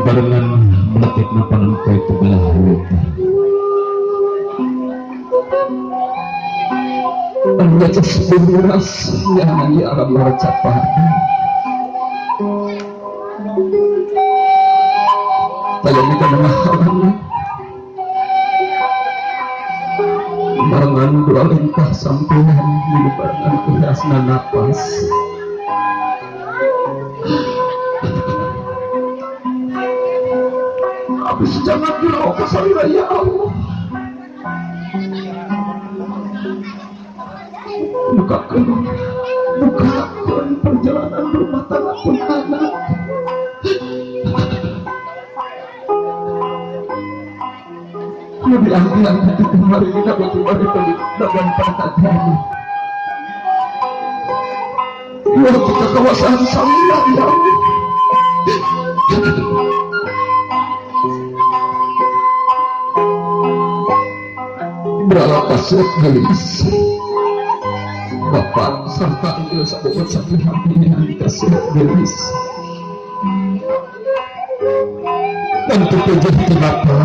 barengan meletik napanan kau itu belah luka anda seburas yang ya alam mercapai tayang kita mengahalan barengan dua lingkah sampean di barengan kerasna napas habis jangan dulu kesalira ya Allah bukakan perjalanan rumah tangga pun anak lebih anggian hati kemarin kita berdua dengan perhatian ya kita kawasan samila ya Allah beralakas gelis Bapak serta Ibu sahabat sakit hati yang dikasih gelis dan terjadi kenapa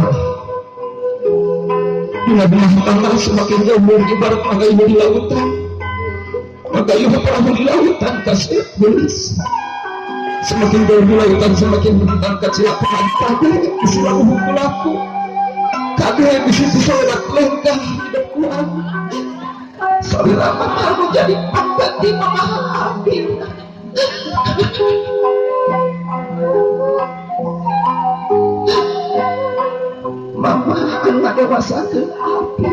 bila rumah tangga semakin jauh ibarat magayuh di lautan magayuh perahu di lautan kasih gelis semakin jauh di lautan semakin menentang kecelakaan kade selalu berlaku kade bisa disolat lengkah hidup kuat salira mama menjadi angkat di memahami mama kena dewasa ke api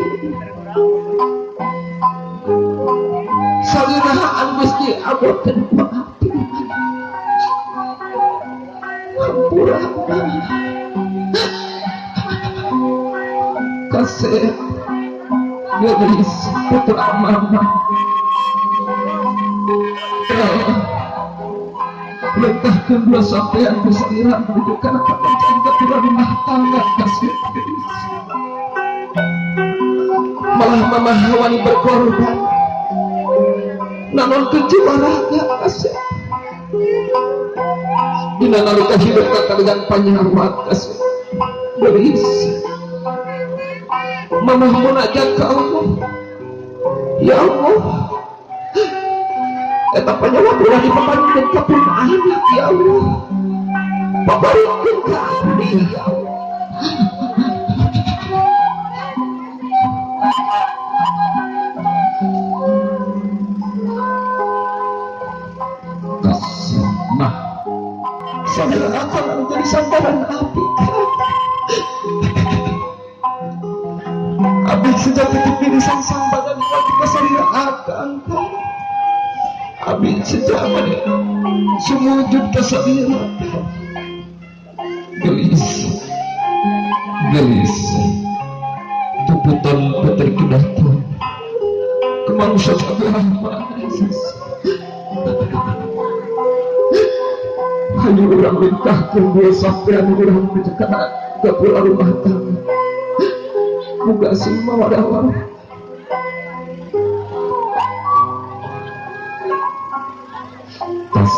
salira angus di abotan mengapi hampura kasih gelis putra mama letakkan dua sampean bersalira menuju karena jangka dua rumah tangga kasih gelis malah mama hawani berkorban namun kejiwa raga kasih dina nalika hidup kata dengan panyamat kasih gelis mama munajat ke Allah ya Allah etapanya wabulah di pemandang kepun anak ya Allah pabarikin kami ya Allah kasih nah saudara akan menjadi sandaran api abis sejak titik diri sang badan wajib kesalira akan abis sejak mana sumujud kesalira gelis tuputan putri kidatu kemangsa sabama hanya orang lintahkan dua sampean orang mencekat ke pulau rumah tangga buka semua wadah-wadah tas